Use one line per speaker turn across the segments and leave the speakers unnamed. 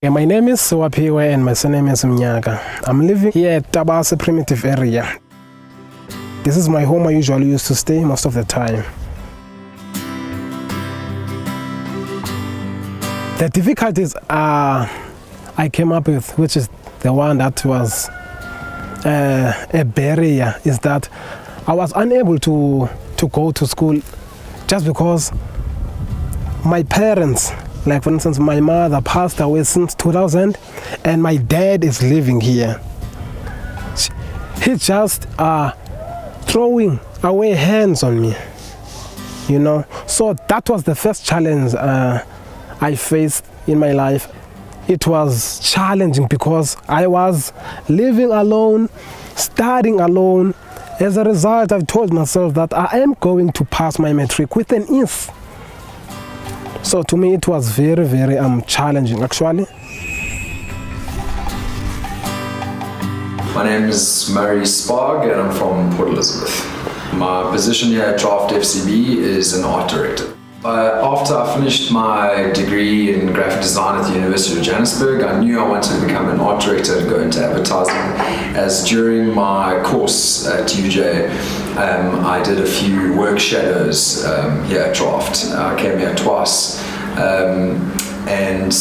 Yeah, my name is Sewapiwe and my surname is Mnyaka. I'm living here at Tabase Primitive area. This is my home I usually used to stay most of the time. The difficulties I came up with, which is the one that was a barrier, is that I was unable to go to school just because my parents, like for instance, my mother passed away since 2000 and my dad is living here. He's just throwing away hands on me, you know. So that was the first challenge I faced in my life. It was challenging because I was living alone, studying alone. As a result, I've told myself that I am going to pass my matric with an ease. So to me, it was very, very challenging, actually.
My name is Murray Sparg and I'm from Port Elizabeth. My position here at Draft FCB is an art director. After I finished my degree in graphic design at the University of Johannesburg, I knew I wanted to become an art director and go into advertising, as during my course at UJ, I did a few work shadows here at Draft. I came here twice, and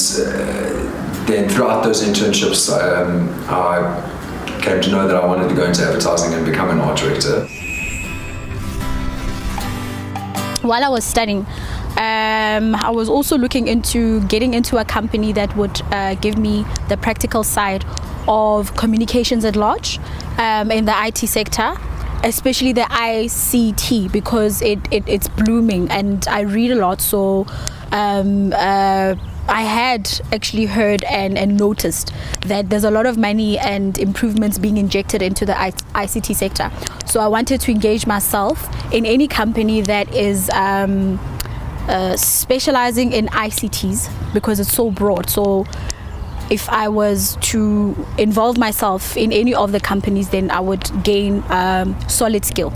then throughout those internships, I came to know that I wanted to go into advertising and become an art director.
While I was studying, I was also looking into getting into a company that would give me the practical side of communications at large in the IT sector, especially the ICT, because it's blooming and I read a lot. So I had actually heard and noticed that there's a lot of money and improvements being injected into the ICT sector. So I wanted to engage myself in any company that is specializing in ICTs, because it's so broad. So if I was to involve myself in any of the companies, then I would gain solid skill.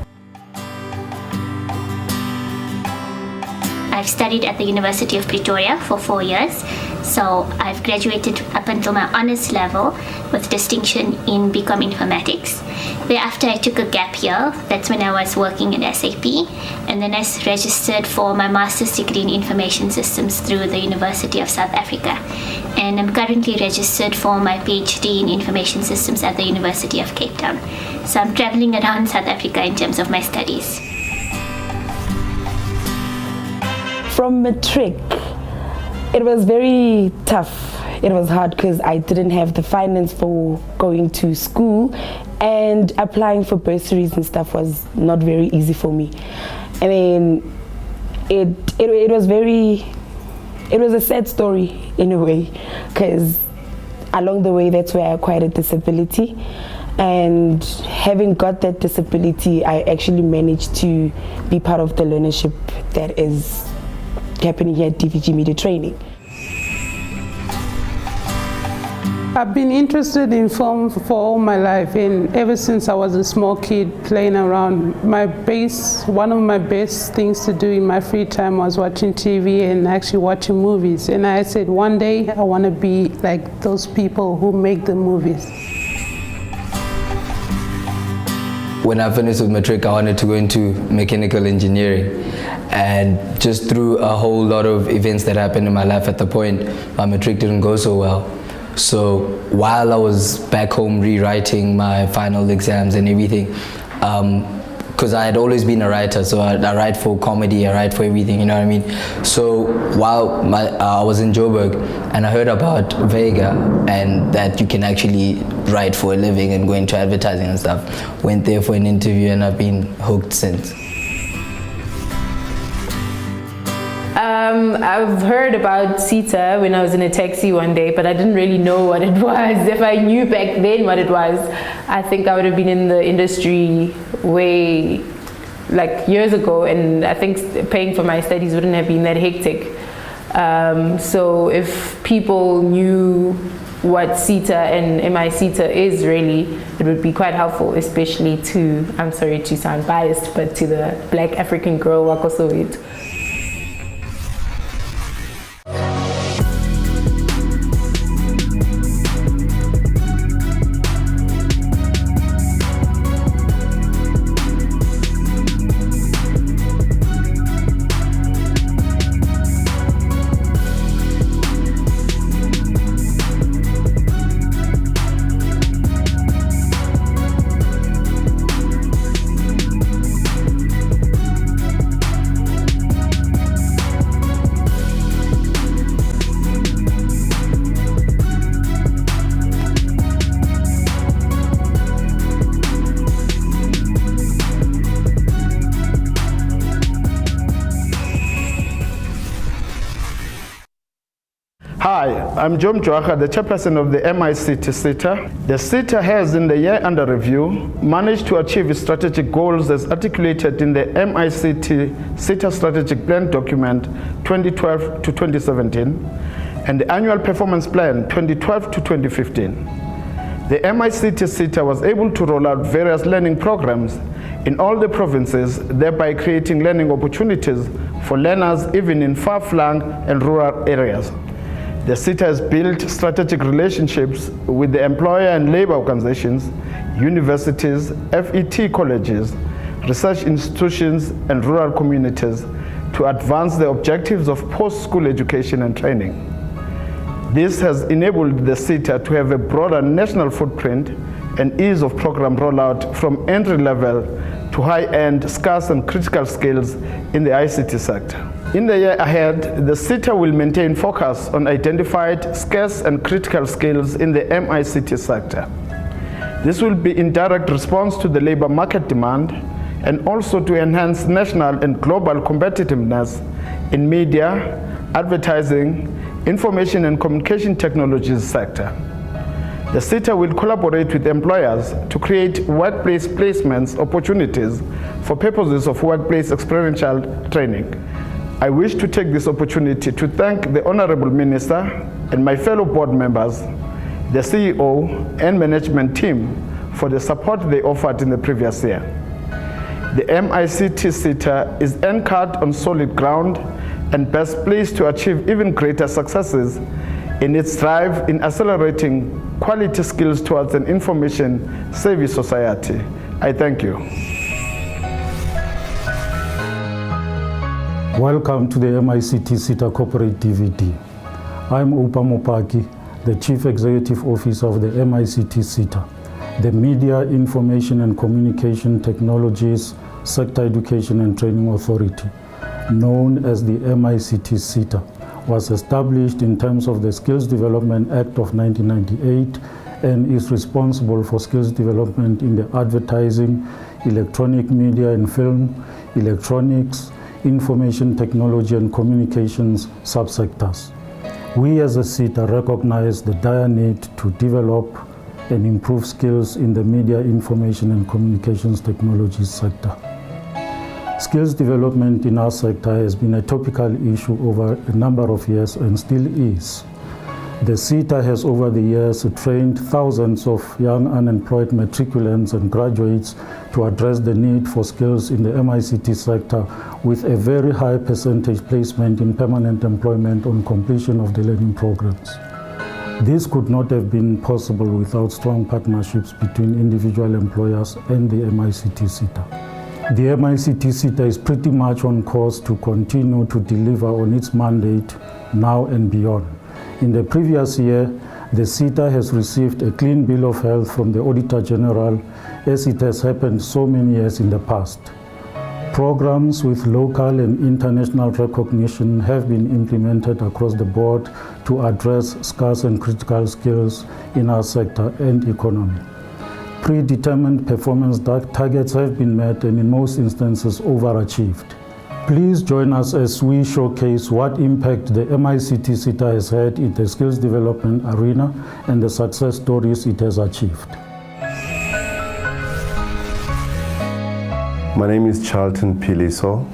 I've studied at the University of Pretoria for 4 years, so I've graduated up until my honours level with distinction in BCom Informatics. Thereafter I took a gap year. That's when I was working at SAP, and then I registered for my master's degree in information systems through the University of South Africa, and I'm currently registered for my PhD in information systems at the University of Cape Town. So I'm travelling around South Africa in terms of my studies.
From matric, it was very tough. It was hard because I didn't have the finance for going to school, and applying for bursaries and stuff was not very easy for me. I mean, it was a sad story in a way, because along the way that's where I acquired a disability, and having got that disability, I actually managed to be part of the learnership that is happening here at DVG Media Training.
I've been interested in film for all my life, and ever since I was a small kid playing around. One of my best things to do in my free time was watching TV and actually watching movies. And I said one day I want to be like those people who make the movies.
When I finished with matric, I wanted to go into mechanical engineering, and just through a whole lot of events that happened in my life at the point, my matric didn't go so well. So while I was back home rewriting my final exams and everything, because I had always been a writer, so I write for comedy, I write for everything, you know what I mean? So while I was in Joburg and I heard about Vega and that you can actually write for a living and go into advertising and stuff, went there for an interview and I've been hooked since.
I've heard about SETA when I was in a taxi one day, but I didn't really know what it was. If I knew back then what it was, I think I would have been in the industry way like years ago, and I think paying for my studies wouldn't have been that hectic. So if people knew what SETA and MICT SETA is really, it would be quite helpful, especially to, I'm sorry to sound biased, but to the Black African girl Wako Soviet.
Hi, I'm John Joacha, the chairperson of the MICT SETA. The SETA has, in the year under review, managed to achieve its strategic goals as articulated in the MICT SETA Strategic Plan document 2012 to 2017 and the Annual Performance Plan 2012 to 2015. The MICT SETA was able to roll out various learning programs in all the provinces, thereby creating learning opportunities for learners even in far-flung and rural areas. The SETA has built strategic relationships with the employer and labor organizations, universities, FET colleges, research institutions, and rural communities to advance the objectives of post-school education and training. This has enabled the SETA to have a broader national footprint and ease of program rollout from entry-level to high-end, scarce and critical skills in the ICT sector. In the year ahead, the SETA will maintain focus on identified, scarce and critical skills in the MICT sector. This will be in direct response to the labor market demand and also to enhance national and global competitiveness in media, advertising, information and communication technologies sector. The SETA will collaborate with employers to create workplace placements opportunities for purposes of workplace experiential training. I wish to take this opportunity to thank the Honorable Minister and my fellow board members, the CEO and management team for the support they offered in the previous year. The MICT SETA is anchored on solid ground and best placed to achieve even greater successes in its drive in accelerating quality skills towards an information-savvy society. I thank you.
Welcome to the MICT SETA Corporate DVD. I'm Upa Mopaki, the Chief Executive Officer of the MICT SETA, the Media, Information and Communication Technologies Sector Education and Training Authority, known as the MICT SETA, was established in terms of the Skills Development Act of 1998 and is responsible for skills development in the advertising, electronic media and film, electronics, information technology and communications subsectors. We as a SETA recognize the dire need to develop and improve skills in the media, information and communications technologies sector. Skills development in our sector has been a topical issue over a number of years and still is. The SETA has over the years trained thousands of young unemployed matriculants and graduates to address the need for skills in the MICT sector with a very high percentage placement in permanent employment on completion of the learning programs. This could not have been possible without strong partnerships between individual employers and the MICT SETA. The MICT SETA is pretty much on course to continue to deliver on its mandate now and beyond. In the previous year, the SETA has received a clean bill of health from the Auditor General, as it has happened so many years in the past. Programs with local and international recognition have been implemented across the board to address scarce and critical skills in our sector and economy. Predetermined performance targets have been met and in most instances overachieved. Please join us as we showcase what impact the MICT SETA has had in the skills development arena and the success stories it has achieved.
My name is Charlton Piliso.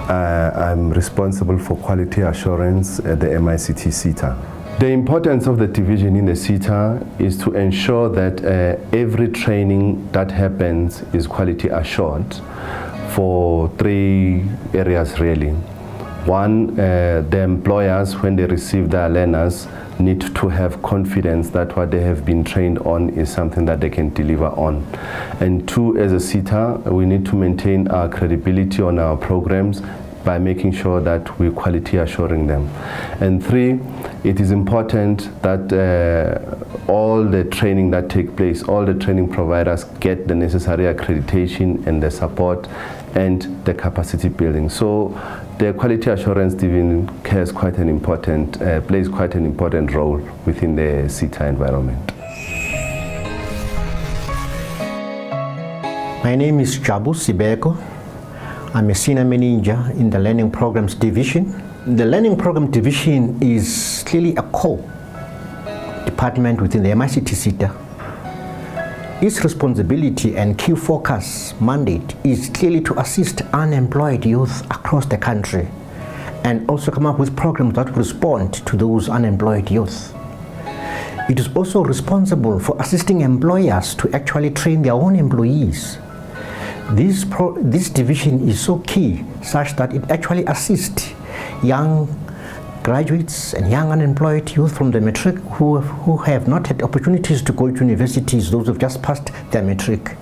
I'm responsible for quality assurance at the MICT SETA. The importance of the division in the SETA is to ensure that every training that happens is quality assured for three areas really. One, the employers, when they receive their learners, need to have confidence that what they have been trained on is something that they can deliver on. And two, as a SETA, we need to maintain our credibility on our programs by making sure that we're quality assuring them. And three, it is important that all the training that takes place, all the training providers get the necessary accreditation and the support and the capacity building. So the quality assurance division has quite an important, plays quite an important role within the SETA environment.
My name is Jabu Sibeko. I'm a senior manager in the Learning Programs Division. The Learning Program Division is clearly a core department within the MICT SETA. Its responsibility and key focus mandate is clearly to assist unemployed youth across the country and also come up with programs that respond to those unemployed youth. It is also responsible for assisting employers to actually train their own employees. This division is so key such that it actually assists young graduates and young unemployed youth from the matric who have not had opportunities to go to universities, those who have just passed their matric.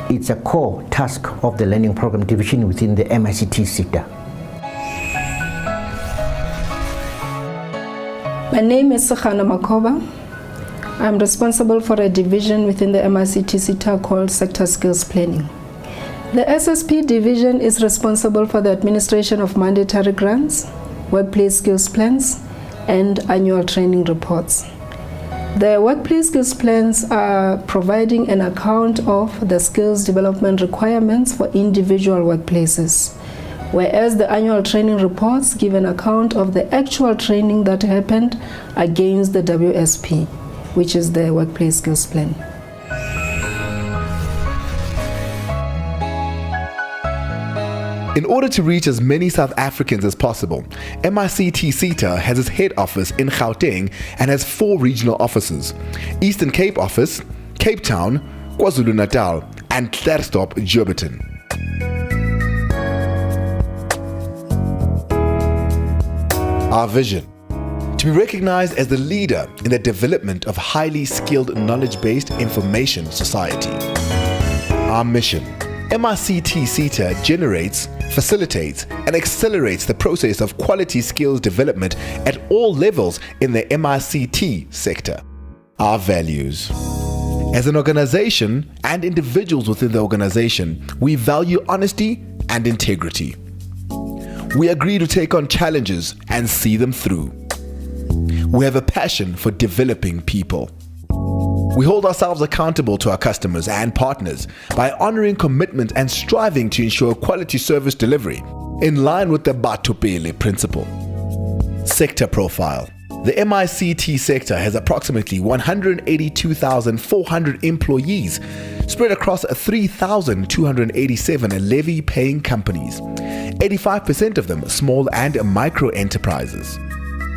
It's a core task of the Learning Program Division within the MICT SETA.
My name is Sekhana Makoba. I'm responsible for a division within the MICT SETA called Sector Skills Planning. The SSP division is responsible for the administration of mandatory grants, workplace skills plans, and annual training reports. The workplace skills plans are providing an account of the skills development requirements for individual workplaces, whereas the annual training reports give an account of the actual training that happened against the WSP, which is the workplace skills plan.
In order to reach as many South Africans as possible, MICT SETA has its head office in Gauteng and has 4 regional offices: Eastern Cape Office, Cape Town, KwaZulu-Natal, and Klerksdorp, Joburg. Our vision: to be recognized as the leader in the development of highly skilled knowledge-based information society. Our mission: MICT SETA generates, facilitates, and accelerates the process of quality skills development at all levels in the MICT sector. Our values: as an organization and individuals within the organization, we value honesty and integrity. We agree to take on challenges and see them through. We have a passion for developing people. We hold ourselves accountable to our customers and partners by honoring commitment and striving to ensure quality service delivery in line with the Batho Pele principle. Sector profile: the MICT sector has approximately 182,400 employees spread across 3,287 levy-paying companies, 85% of them small and micro enterprises.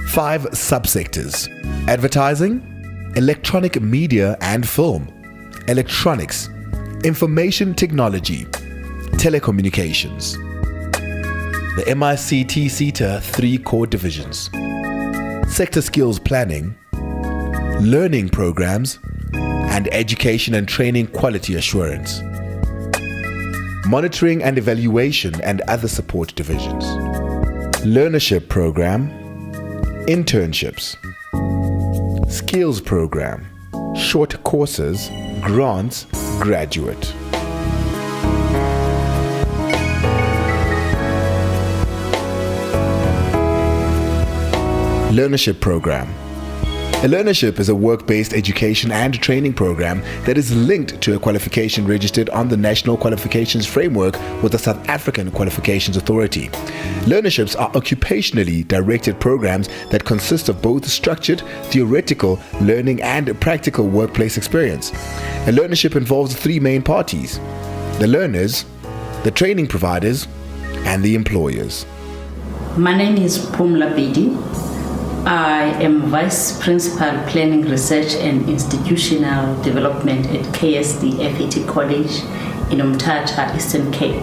5 subsectors: advertising, electronic media and film, electronics, information technology, telecommunications. The MICT SETA 3 core divisions: sector skills planning, learning programs, and education and training quality assurance. Monitoring and evaluation and other support divisions: learnership program, internships, skills program, short courses, grants, graduate. Learnership program. A learnership is a work-based education and training program that is linked to a qualification registered on the National Qualifications Framework with the South African Qualifications Authority. Learnerships are occupationally directed programs that consist of both structured, theoretical learning and practical workplace experience. A learnership involves 3 main parties: the learners, the training providers, and the employers.
My name is Pumla Bedi. I am Vice Principal Planning Research and Institutional Development at KSD FET College in Umtata, Eastern Cape.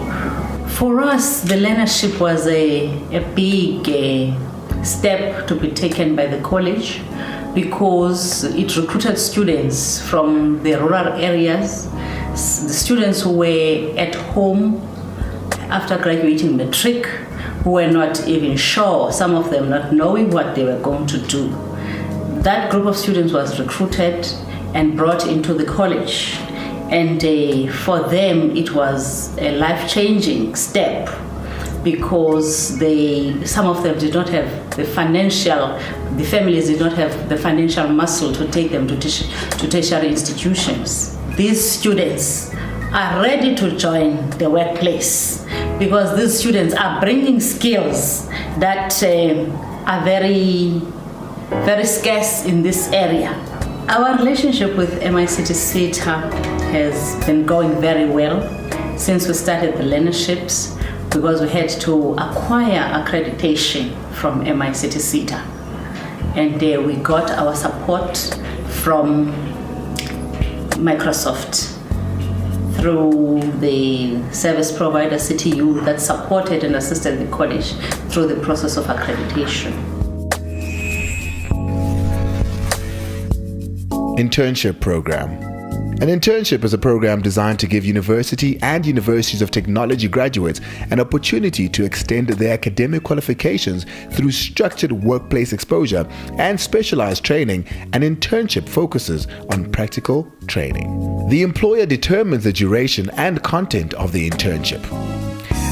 For us, the learnership was a big step to be taken by the college because it recruited students from the rural areas, the students who were at home after graduating matric, who were not even sure, some of them not knowing what they were going to do. That group of students was recruited and brought into the college. And for them, it was a life-changing step because some of them did not have the families did not have the financial muscle to take them to tertiary institutions. These students are ready to join the workplace, because these students are bringing skills that are very, very scarce in this area. Our relationship with MICT SETA has been going very well since we started the Learnerships, because we had to acquire accreditation from MICT SETA. And we got our support from Microsoft through the service provider CTU that supported and assisted the college through the process of accreditation.
Internship program. An internship is a program designed to give university and universities of technology graduates an opportunity to extend their academic qualifications through structured workplace exposure and specialized training. An internship focuses on practical training. The employer determines the duration and content of the internship.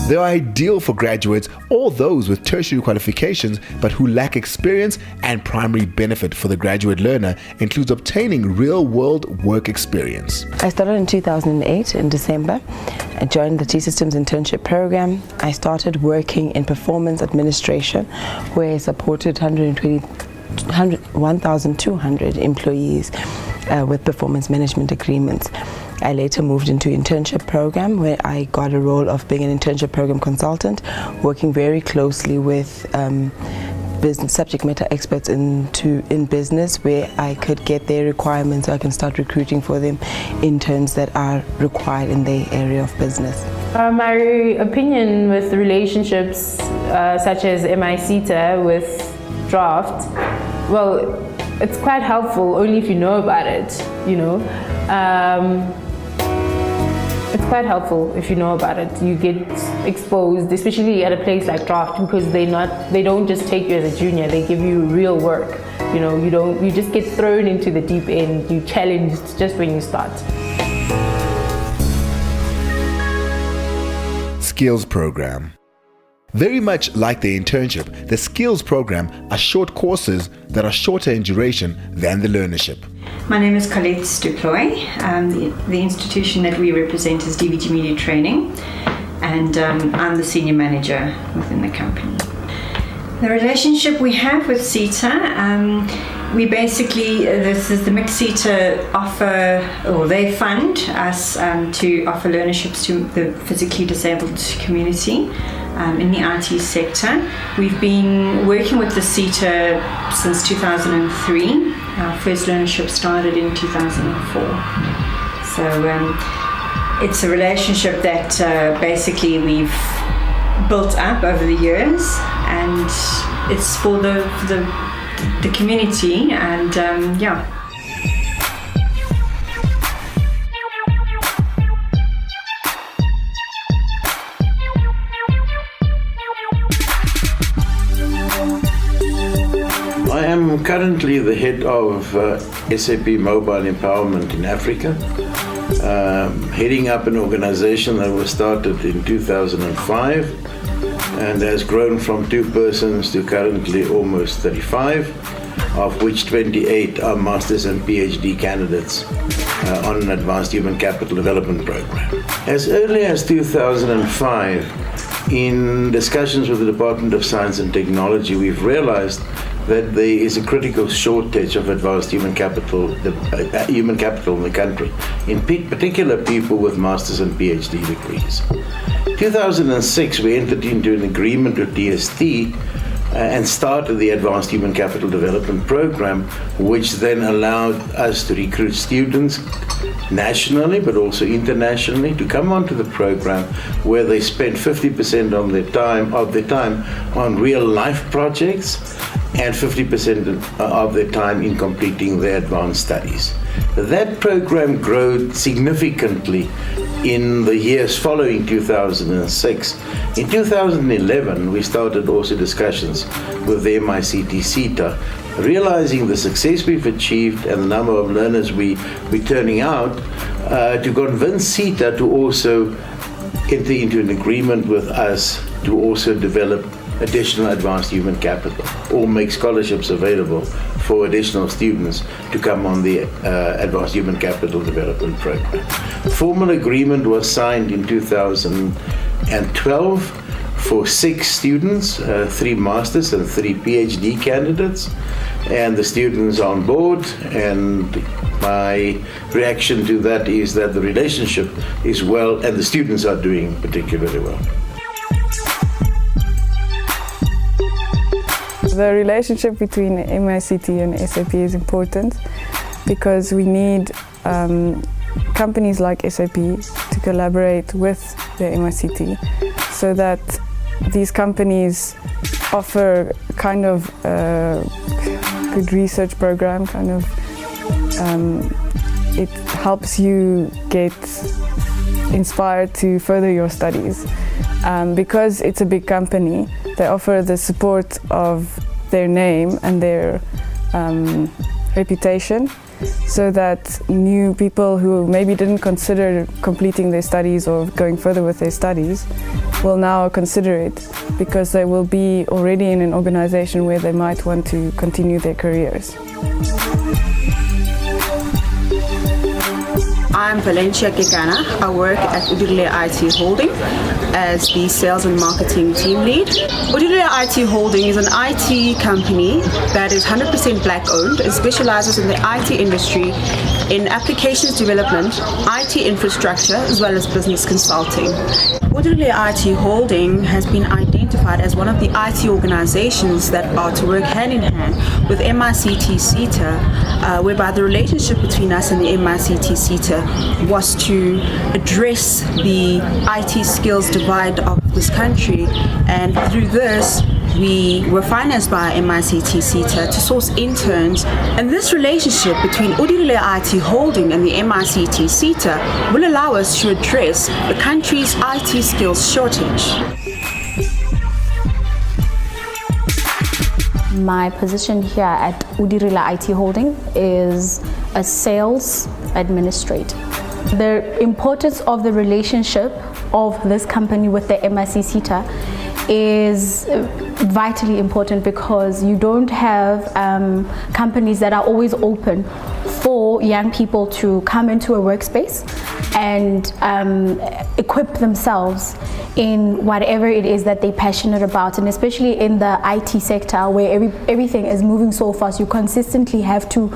They are ideal for graduates or those with tertiary qualifications but who lack experience, and primary benefit for the graduate learner includes obtaining real-world work experience.
I started in 2008 in December. I joined the T-Systems internship program. I started working in performance administration, where I supported 1,200 employees with performance management agreements. I later moved into internship program, where I got a role of being an internship program consultant, working very closely with business subject matter experts in business, where I could get their requirements so I can start recruiting for them interns that are required in their area of business.
My opinion with relationships such as MICT SETA with draft, well, it's quite helpful only if you know about it, you know. It's quite helpful if you know about it. You get exposed, especially at a place like draft, because they don't just take you as a junior, they give you real work. You know, you just get thrown into the deep end, you challenged just when you start.
Skills program. Very much like the internship, the skills program are short courses that are shorter in duration than the learnership.
My name is Colette Stuploy. The institution that we represent is DVG Media Training, and I'm the senior manager within the company. The relationship we have with SETA, we basically, this is the MICT SETA offer, or they fund us to offer learnerships to the physically disabled community in the IT sector. We've been working with the SETA since 2003. Our first learnership started in 2004. So it's a relationship that basically we've built up over the years, and it's for the community, and yeah.
I am currently the head of SAP Mobile Empowerment in Africa, heading up an organization that was started in 2005 and has grown from 2 persons to currently almost 35, of which 28 are Masters and PhD candidates on an Advanced Human Capital Development Program. As early as 2005, in discussions with the Department of Science and Technology, we've realized that there is a critical shortage of advanced human capital in the country, in particular people with Masters and PhD degrees. In 2006, we entered into an agreement with DST and started the Advanced Human Capital Development Program, which then allowed us to recruit students nationally but also internationally to come onto the program, where they spent 50% of their time on real life projects and 50% of their time in completing their advanced studies. That program grew significantly in the years following 2006. In 2011, we started also discussions with the MICT SETA, realizing the success we've achieved and the number of learners we're turning out, to convince SETA to also enter into an agreement with us to also develop additional advanced human capital or make scholarships available for additional students to come on the advanced human capital development program. A formal agreement was signed in 2012 for 6 students, 3 masters and 3 PhD candidates, and the students are on board, and my reaction to that is that the relationship is well and the students are doing particularly well.
The relationship between MICT and SAP is important because we need companies like SAP to collaborate with the MICT so that these companies offer kind of a good research program, kind of it helps you get inspired to further your studies. Because it's a big company, they offer the support of their name and their reputation, so that new people who maybe didn't consider completing their studies or going further with their studies will now consider it, because they will be already in an organization where they might want to continue their careers.
I'm Valencia Gegana. I work at Udirile IT Holding as the Sales and Marketing Team Lead. Udirile IT Holding is an IT company that is 100% black owned and specializes in the IT industry in applications development, IT infrastructure, as well as business consulting. Udirile IT Holding has been identified as one of the IT organizations that are to work hand in hand with MICT SETA, whereby the relationship between us and the MICT SETA was to address the IT skills divide of this country, and through this we were financed by MICT SETA to source interns, and this relationship between Udirile IT Holding and the MICT SETA will allow us to address the country's IT skills shortage.
My position here at Udirile IT Holding is a sales administrator. The importance of the relationship of this company with the MICT SETA is vitally important, because you don't have companies that are always open for young people to come into a workspace and equip themselves in whatever it is that they're passionate about, and especially in the IT sector where everything is moving so fast, you consistently have to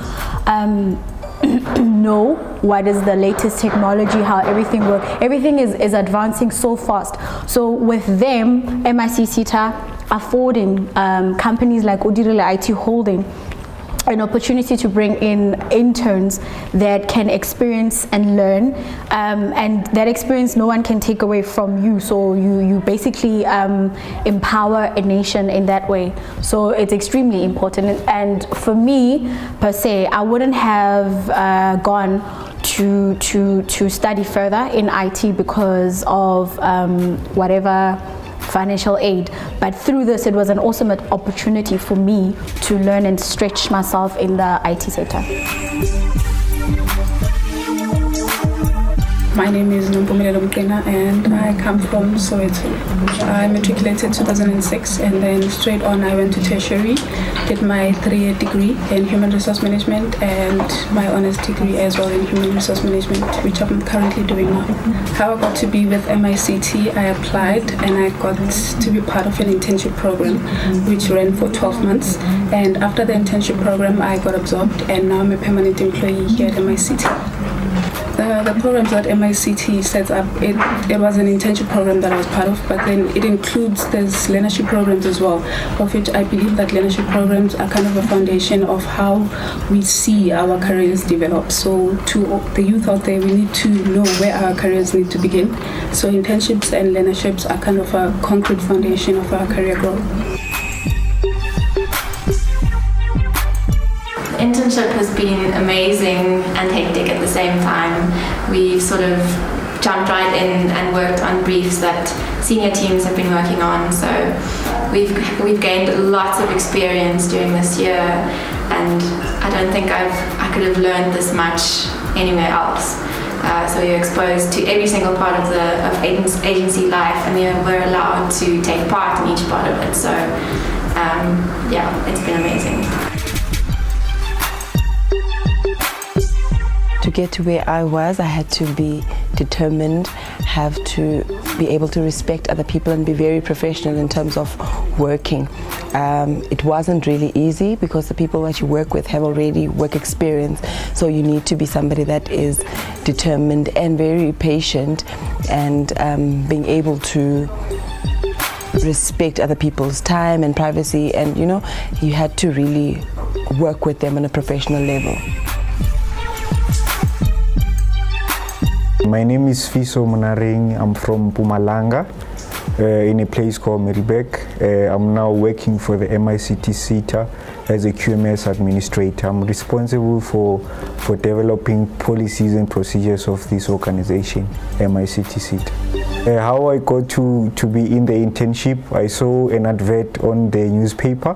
know what is the latest technology, how everything works. Everything is advancing so fast. So with them, MICT SETA affording companies like Udirile IT Holding an opportunity to bring in interns that can experience and learn, and that experience no one can take away from you. So you basically empower a nation in that way. So it's extremely important. And for me per se, I wouldn't have gone to study further in IT because of whatever financial aid, but through this it was an awesome opportunity for me to learn and stretch myself in the IT sector.
My name is Nompumelelo Mkena and I come from Soweto. I matriculated 2006 and then straight on I went to tertiary, did my 3-year degree in human resource management and my honors degree as well in human resource management, which I'm currently doing now. How I got to be with MICT, I applied and I got to be part of an internship program which ran for 12 months, and after the internship program I got absorbed and now I'm a permanent employee here at MICT. The programs that MICT sets up, it was an internship program that I was part of, but then it includes these learnership programs as well, of which I believe that learnership programs are kind of a foundation of how we see our careers develop. So to the youth out there, we need to know where our careers need to begin. So internships and learnerships are kind of a concrete foundation of our career growth.
Internship has been amazing and hectic at the same time. We've sort of jumped right in and worked on briefs that senior teams have been working on. So we've gained lots of experience during this year, and I don't think I could have learned this much anywhere else. So you're exposed to every single part of agency life, and we're allowed to take part in each part of it. So yeah, it's been amazing.
To get to where I was, I had to be determined, have to be able to respect other people and be very professional in terms of working. It wasn't really easy because the people that you work with have already work experience, so you need to be somebody that is determined and very patient, and being able to respect other people's time and privacy, and you had to really work with them on a professional level.
My name is Fiso Munaring. I'm from Mpumalanga, in a place called Meribek. I'm now working for the MICT SETA as a QMS administrator. I'm responsible for developing policies and procedures of this organization, MICT SETA. How I got to be in the internship, I saw an advert on the newspaper,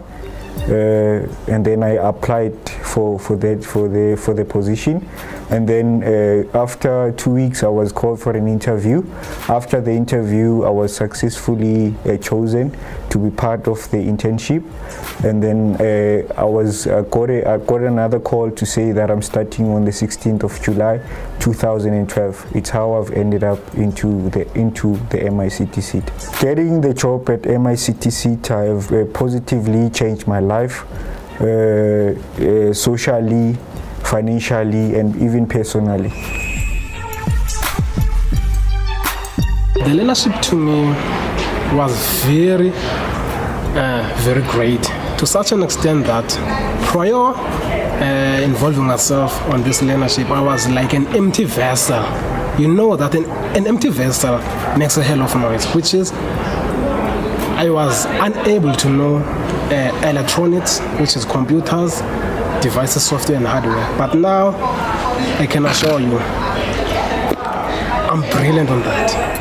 and then I applied for the position, and then after 2 weeks I was called for an interview. After the interview I was successfully chosen to be part of the internship, and then I got another call to say that I'm starting on the 16th of July 2012. It's how I've ended up into the MICT SETA. Getting the job at MICT SETA have positively changed my life, socially, financially, and even personally.
The learnership to me was very great, to such an extent that prior involving myself on this learnership, I was like an empty vessel. You know that an empty vessel makes a hell of noise, which is I was unable to know electronics, which is computers, devices, software and hardware. But now I can assure you I'm brilliant on that.